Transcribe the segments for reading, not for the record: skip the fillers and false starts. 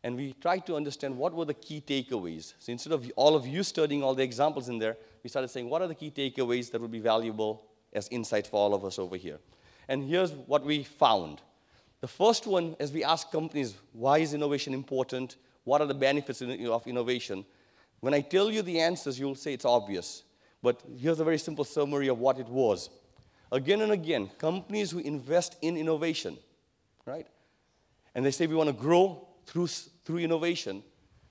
And we tried to understand what were the key takeaways. So instead of all of you studying all the examples in there, we started saying, what are the key takeaways that would be valuable as insights for all of us over here? And here's what we found. The first one, as we ask companies, why is innovation important? What are the benefits of innovation? When I tell you the answers, you'll say it's obvious. But here's a very simple summary of what it was. Again and again, companies who invest in innovation, right? And they say we want to grow through innovation,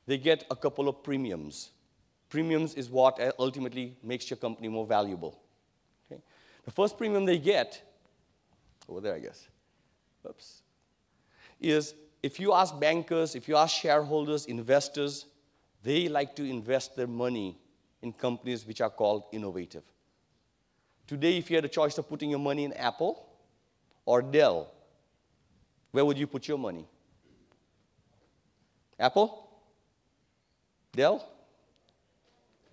they get a couple of premiums. Premiums is what ultimately makes your company more valuable. Okay? The first premium they get, over there I guess, oops, is if you ask bankers, if you ask shareholders, investors, they like to invest their money in companies which are called innovative. Today, if you had a choice of putting your money in Apple or Dell, where would you put your money? Apple? Dell?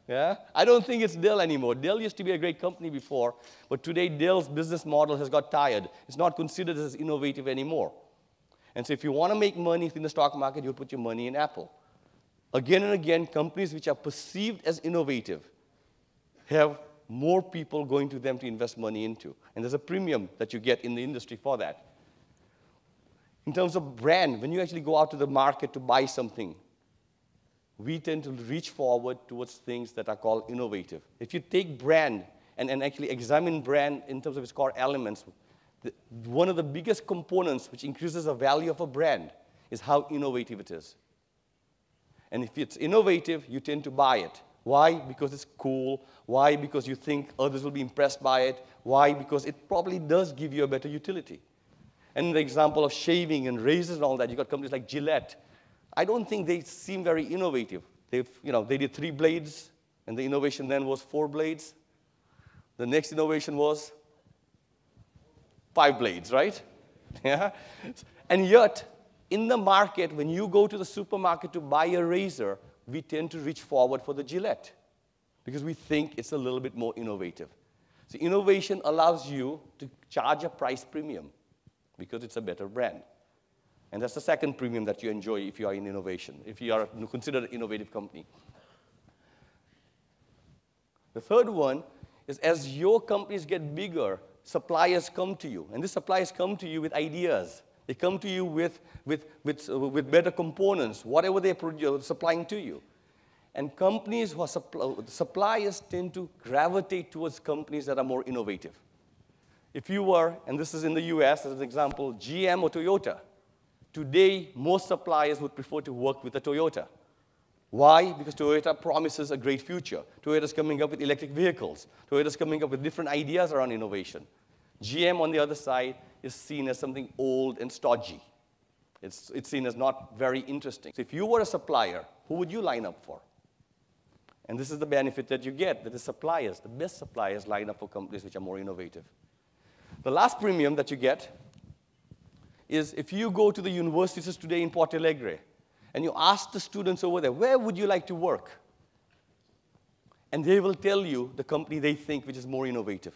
Yeah? I don't think it's Dell anymore. Dell used to be a great company before, but today Dell's business model has got tired. It's not considered as innovative anymore. And so if you want to make money in the stock market, you'll put your money in Apple. Again and again, companies which are perceived as innovative have more people going to them to invest money into. And there's a premium that you get in the industry for that. In terms of brand, when you actually go out to the market to buy something, we tend to reach forward towards things that are called innovative. If you take brand and actually examine brand in terms of its core elements, one of the biggest components which increases the value of a brand is how innovative it is. And if it's innovative, you tend to buy it. Why? Because it's cool. Why? Because you think others will be impressed by it. Why? Because it probably does give you a better utility. And the example of shaving and razors and all that, you've got companies like Gillette. I don't think they seem very innovative. They did 3 blades, and the innovation then was 4 blades. The next innovation was 5 blades, right? Yeah. And yet, in the market, when you go to the supermarket to buy a razor, we tend to reach forward for the Gillette because we think it's a little bit more innovative. So innovation allows you to charge a price premium because it's a better brand. And that's the second premium that you enjoy if you are in innovation, if you are considered an innovative company. The third one is as your companies get bigger, suppliers come to you. And these suppliers come to you with ideas. They come to you with better components, whatever they're supplying to you. And companies who are suppliers tend to gravitate towards companies that are more innovative. If you were, and this is in the US as an example, GM or Toyota, today most suppliers would prefer to work with a Toyota. Why? Because Toyota promises a great future. Toyota's coming up with electric vehicles. Toyota's coming up with different ideas around innovation. GM, on the other side, is seen as something old and stodgy. It's seen as not very interesting. So if you were a supplier, who would you line up for? And this is the benefit that you get, that the suppliers, the best suppliers, line up for companies which are more innovative. The last premium that you get is if you go to the universities today in Porto Alegre, and you ask the students over there, where would you like to work? And they will tell you the company they think which is more innovative.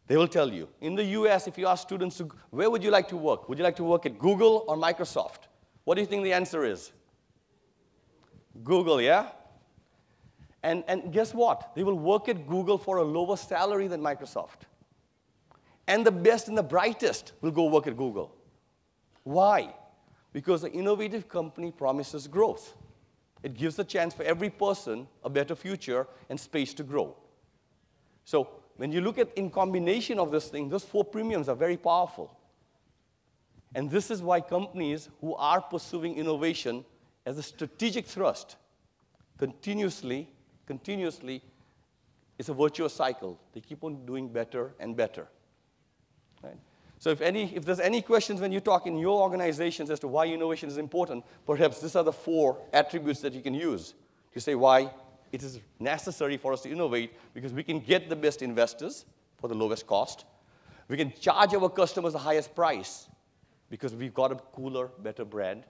They will tell you. In the US, if you ask students, where would you like to work? Would you like to work at Google or Microsoft? What do you think the answer is? Google, yeah? And guess what? They will work at Google for a lower salary than Microsoft. And the best and the brightest will go work at Google. Why? Because the innovative company promises growth. It gives a chance for every person a better future and space to grow. So when you look at in combination of this thing, those 4 premiums are very powerful. And this is why companies who are pursuing innovation as a strategic thrust continuously, it's a virtuous cycle. They keep on doing better and better. Right? So if there's any questions when you talk in your organizations as to why innovation is important, perhaps these are the 4 attributes that you can use to say why it is necessary for us to innovate, because we can get the best investors for the lowest cost. We can charge our customers the highest price because we've got a cooler, better brand.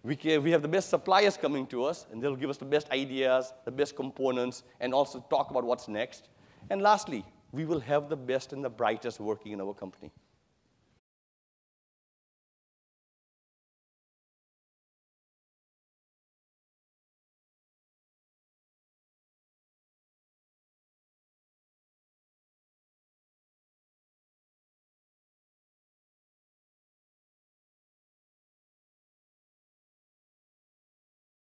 We have the best suppliers coming to us, and they'll give us the best ideas, the best components, and also talk about what's next. And lastly, we will have the best and the brightest working in our company.